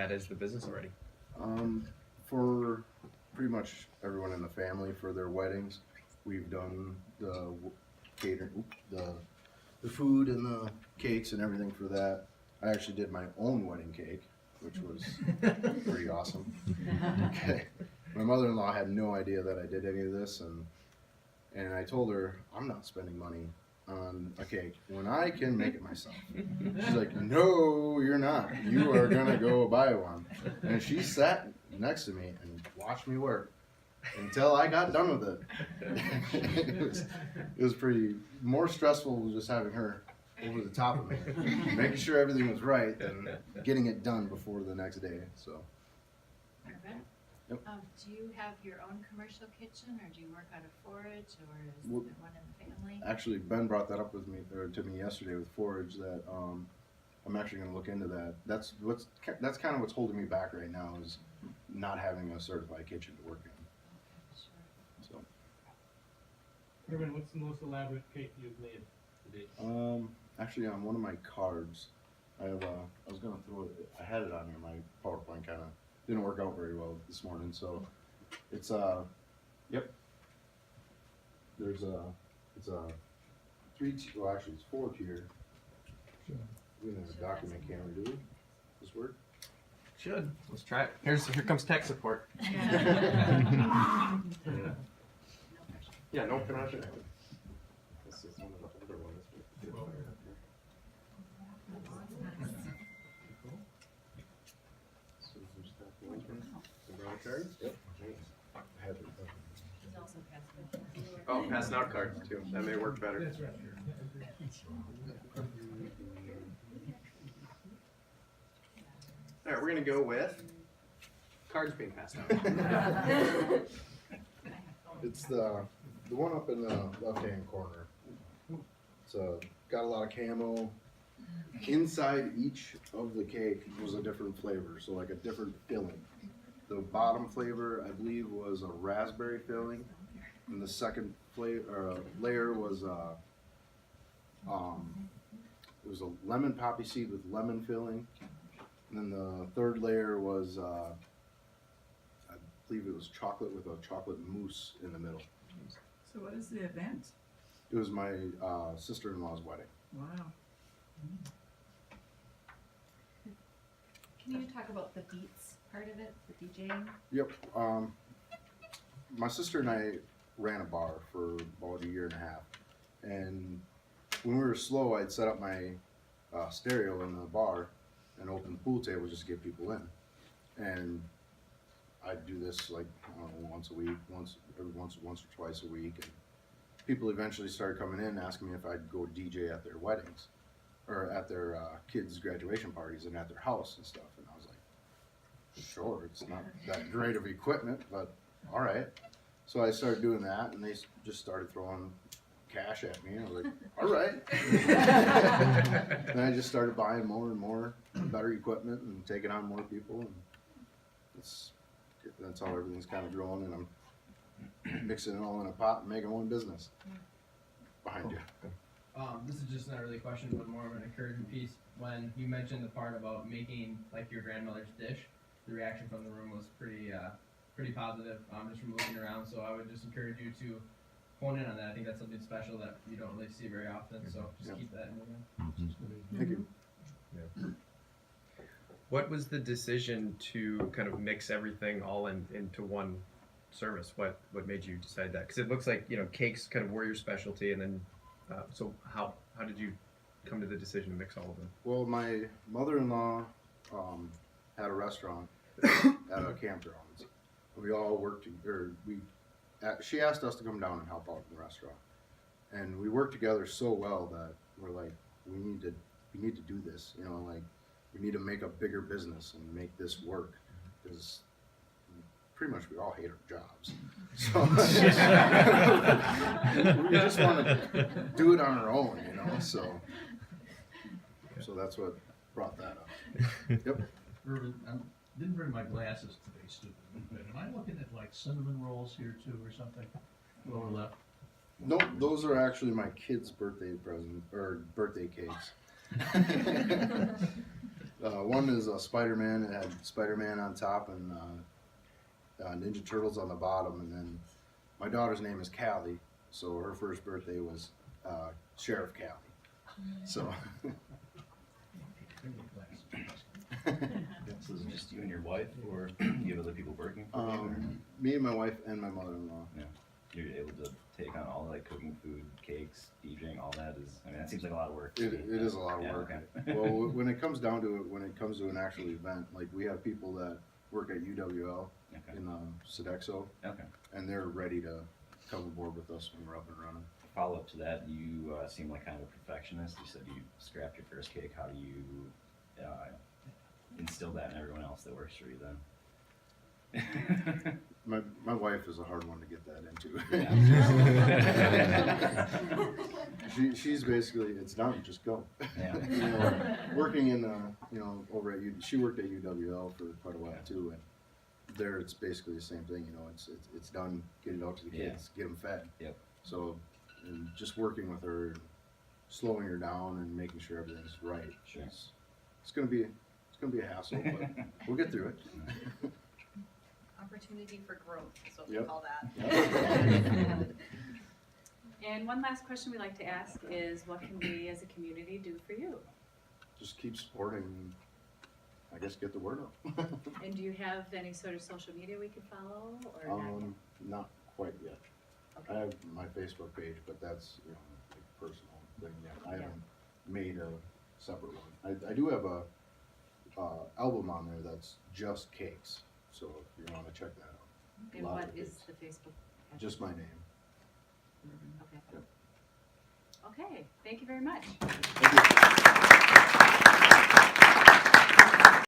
that as the business already? For pretty much everyone in the family for their weddings, we've done the catering, the food and the cakes and everything for that. I actually did my own wedding cake, which was pretty awesome. Okay. My mother-in-law had no idea that I did any of this, and I told her I'm not spending money on a cake when I can make it myself. She's like, no, you're not. You are gonna go buy one. And she sat next to me and watched me work until I got done with it. It was pretty more stressful just having her over the top of me, making sure everything was right and getting it done before the next day. So. Yep. Do you have your own commercial kitchen, or do you work out of Forage, or is Well, there one in the family? Actually, Ben brought that up with me or to me yesterday with Forage that I'm actually going to look into that. That's kind of what's holding me back right now is not having a certified kitchen to work in. Sure. So. Herman, what's the most elaborate cake you've made to date? Actually, on one of my cards, I have I was going to throw it. I had it on here. My PowerPoint kind of didn't work out very well this morning, so it's yep. There's it's a well actually it's 4-tier. We have a document camera, do we? This work? Should. Let's try it. Here comes tech support. Yeah. Yeah, no pressure. This is one of the older ones. So just have to open the brown cards? Yep. I have it. He's also passing. Oh, passing out cards too. That may work better. That's right. All right, we're gonna go with cards being passed out. It's the one up in the left-hand corner. It's got a lot of camo. Inside each of the cake was a different flavor, so like a different filling. The bottom flavor, I believe, was a raspberry filling, and the second flavor layer was it was a lemon poppy seed with lemon filling, and then the third layer was I believe it was chocolate with a chocolate mousse in the middle. So what is the event? It was my sister-in-law's wedding. Wow. Can you talk about the beats part of it, the DJing? Yep. My sister and I ran a bar for about 1.5 years, and when we were slow, I'd set up my stereo in the bar and open the pool table just to get people in, and I'd do this like I don't know, once a week, once or twice a week, and people eventually started coming in asking me if I'd go DJ at their weddings or at their kids' graduation parties and at their house and stuff, and I was like, sure, it's not that great of equipment, but all right. So I started doing that, and they just started throwing cash at me. I was like, all right. And I just started buying more and more better equipment and taking on more people, and that's how everything's kind of growing, and I'm mixing it all in a pot and making one business behind you. This is just not really a question, but more of an encouragement piece. When you mentioned the part about making like your grandmother's dish, the reaction from the room was pretty positive. Just from looking around, so I would just encourage you to hone in on that. I think that's something special that you don't really see very often. So just Yep. keep that in mind. Thank you. What was the decision to kind of mix everything all into one service? What made you decide that? Because it looks like cakes kind of were your specialty, and then so how did you come to the decision to mix all of them? Well, my mother-in-law had a restaurant at a campground. We all worked, she asked us to come down and help out in the restaurant, and we worked together so well that we're like, we need to do this. Like we need to make a bigger business and make this work because pretty much we all hate our jobs. So we just want to do it on our own, So that's what brought that up. Yep. Irvin, I didn't bring my glasses today, stupid. But am I looking at like cinnamon rolls here too, or something? Lower left. Nope, those are actually my kids' birthday present or birthday cakes. One is a Spider-Man. It had Spider-Man on top and Ninja Turtles on the bottom. And then my daughter's name is Callie, so her first birthday was Sheriff Callie. So So is it just you and your wife, or do you have other people working for you? Or me and my wife and my mother-in-law. you're able to take on all like cooking food, cakes, DJing, all that is. I mean, that seems like a lot of work. to It me. is a lot of Yeah, work. okay. Well, when it comes down to it, when it comes to an actual event, like we have people that work at UWL Okay. in Sodexo, Okay. and they're ready to come aboard with us when we're up and running. Follow up to that, you seem like kind of a perfectionist. You said you scrapped your first cake. How do you instill that in everyone else that works for you then? My wife is a hard one to get that into. Yeah. She's basically, it's done, just go. Yeah. You know, working in, over at she worked at UWL for quite a while too, and there it's basically the same thing. You know, it's done. Get it out to the kids, get them fed. Yep. So, and just working with her, slowing her down, and making sure everything's right. Sure. It's gonna be a hassle, but we'll get through it. Opportunity for growth is what we Yep. call that. Yep. And one last question we like to ask is, what can we as a community do for you? Just keep supporting. I guess get the word out. And do you have any sort of social media we could follow, or not yet? Not quite yet. I Okay. have my Facebook page, but that's like personal thing yet. I Yeah. haven't made a separate one. I do have a album on there that's just cakes. So if you want to check that out, And lot what of is cakes. the Facebook? page? Just my name. Okay. Yep. Okay, thank you very much. Thank you.